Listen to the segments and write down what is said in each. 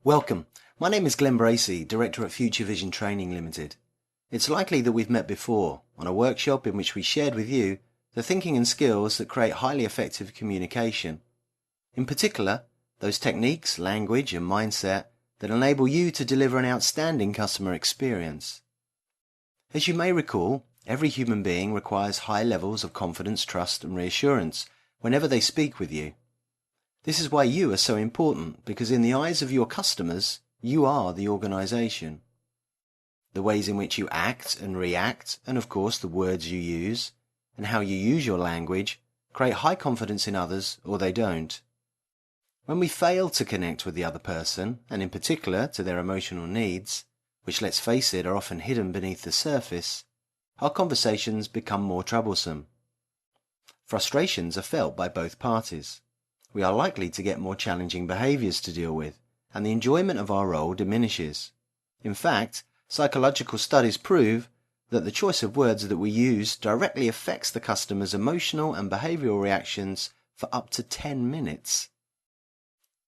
Welcome. My name is Glenn Bracey, Director at Future Vision Training Limited. It's likely that we've met before on a workshop in which we shared with you the thinking and skills that create highly effective communication. In particular, those techniques, language and mindset that enable you to deliver an outstanding customer experience. As you may recall, every human being requires high levels of confidence, trust and reassurance whenever they speak with you. This is why you are so important, because in the eyes of your customers, you are the organization. The ways in which you act and react, and of course the words you use, and how you use your language, create high confidence in others or they don't. When we fail to connect with the other person, and in particular to their emotional needs, which let's face it are often hidden beneath the surface, our conversations become more troublesome. Frustrations are felt by both parties. We are likely to get more challenging behaviors to deal with, and the enjoyment of our role diminishes. In fact, psychological studies prove that the choice of words that we use directly affects the customer's emotional and behavioral reactions for up to 10 minutes.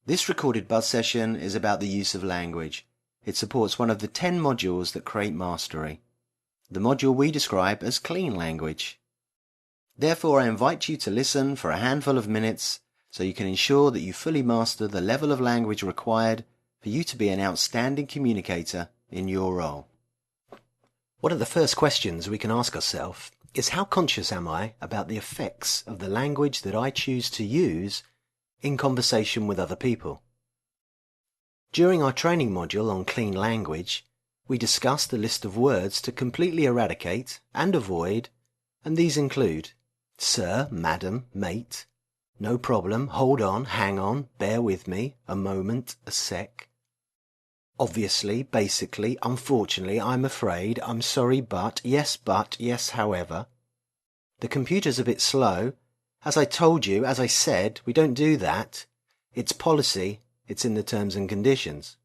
This recorded buzz session is about the use of language. It supports one of the 10 modules that create mastery, the module we describe as clean language. Therefore, I invite you to listen for a handful of minutes so you can ensure that you fully master the level of language required for you to be an outstanding communicator in your role. One of the first questions we can ask ourselves is, how conscious am I about the effects of the language that I choose to use in conversation with other people? During our training module on clean language, we discussed a list of words to completely eradicate and avoid, and these include sir, madam, mate, no problem, hold on, hang on, bear with me, a moment, a sec. Obviously, basically, unfortunately, I'm afraid, I'm sorry but, yes however. The computer's a bit slow. As I told you, as I said, we don't do that. It's policy, it's in the terms and conditions.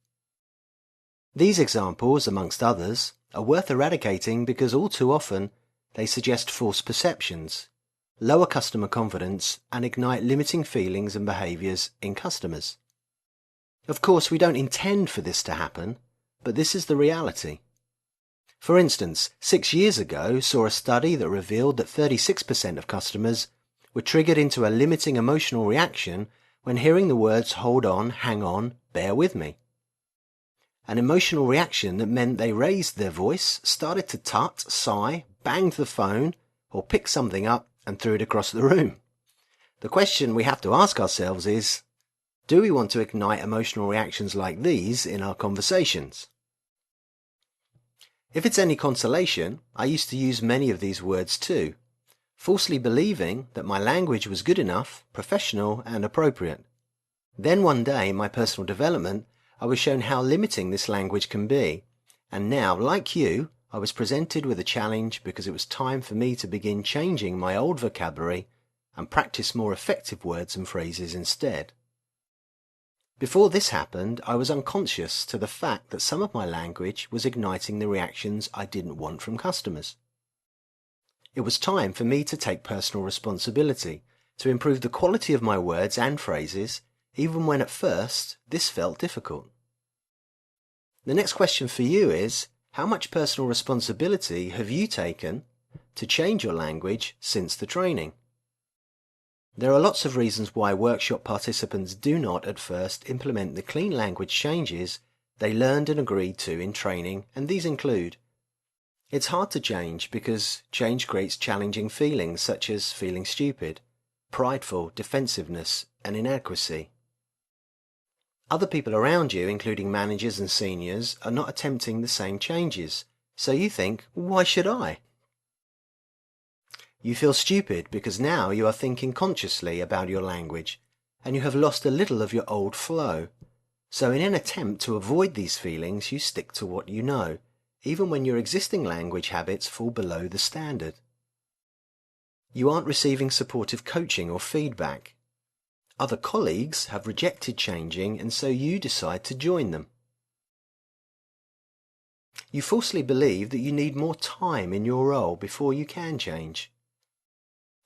These examples, amongst others, are worth eradicating because all too often they suggest false perceptions, lower customer confidence, and ignite limiting feelings and behaviours in customers. Of course, we don't intend for this to happen, but this is the reality. For instance, 6 years ago saw a study that revealed that 36% of customers were triggered into a limiting emotional reaction when hearing the words hold on, hang on, bear with me. An emotional reaction that meant they raised their voice, started to tut, sigh, banged the phone, or picked something up and threw it across the room. The question we have to ask ourselves is, do we want to ignite emotional reactions like these in our conversations? If it's any consolation, I used to use many of these words too, falsely believing that my language was good enough, professional and appropriate. Then one day in my personal development, I was shown how limiting this language can be, and now, like you, I was presented with a challenge because it was time for me to begin changing my old vocabulary and practice more effective words and phrases instead. Before this happened, I was unconscious to the fact that some of my language was igniting the reactions I didn't want from customers. It was time for me to take personal responsibility, to improve the quality of my words and phrases, even when at first this felt difficult. The next question for you is, how much personal responsibility have you taken to change your language since the training? There are lots of reasons why workshop participants do not at first implement the clean language changes they learned and agreed to in training, and these include: it's hard to change because change creates challenging feelings such as feeling stupid, prideful, defensiveness, and inadequacy. Other people around you, including managers and seniors, are not attempting the same changes, so you think, why should I? You feel stupid because now you are thinking consciously about your language, and you have lost a little of your old flow. So in an attempt to avoid these feelings, you stick to what you know, even when your existing language habits fall below the standard. You aren't receiving supportive coaching or feedback. Other colleagues have rejected changing, and so you decide to join them. You falsely believe that you need more time in your role before you can change.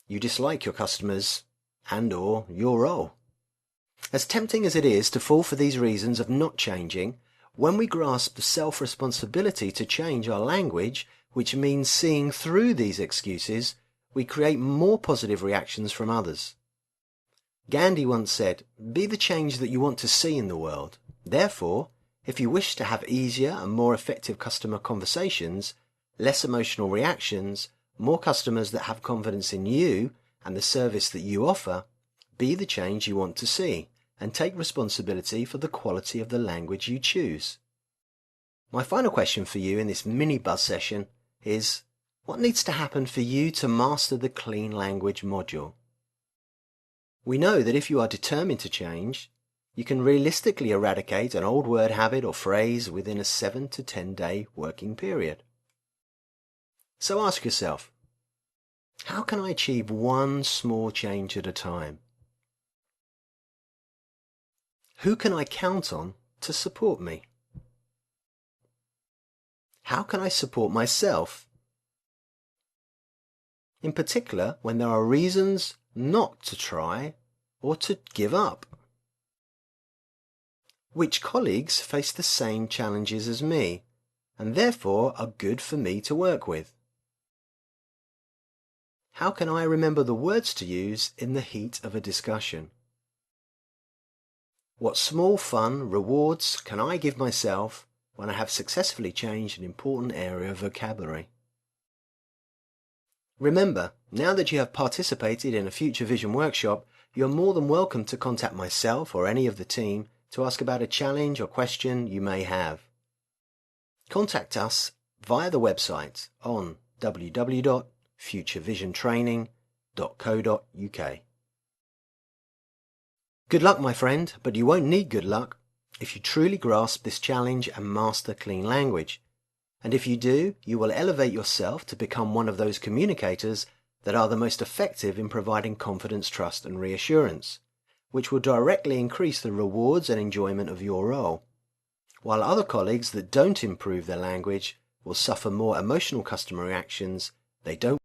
You dislike your customers and/or your role. As tempting as it is to fall for these reasons of not changing, when we grasp the self-responsibility to change our language, which means seeing through these excuses, we create more positive reactions from others. Gandhi once said, "Be the change that you want to see in the world." Therefore, if you wish to have easier and more effective customer conversations, less emotional reactions, more customers that have confidence in you and the service that you offer, be the change you want to see and take responsibility for the quality of the language you choose. My final question for you in this mini buzz session is, what needs to happen for you to master the clean language module? We know that if you are determined to change, you can realistically eradicate an old word, habit, or phrase within a 7 to 10 day working period. So ask yourself, how can I achieve one small change at a time? Who can I count on to support me? How can I support myself? In particular, when there are reasons not to try or to give up. Which colleagues face the same challenges as me and therefore are good for me to work with? How can I remember the words to use in the heat of a discussion? What small fun rewards can I give myself when I have successfully changed an important area of vocabulary? Remember, now that you have participated in a Future Vision workshop, you're more than welcome to contact myself or any of the team to ask about a challenge or question you may have. Contact us via the website on www.futurevisiontraining.co.uk. Good luck, my friend, but you won't need good luck if you truly grasp this challenge and master clean language. And if you do, you will elevate yourself to become one of those communicators that are the most effective in providing confidence, trust, and reassurance, which will directly increase the rewards and enjoyment of your role, while other colleagues that don't improve their language will suffer more emotional customer reactions they don't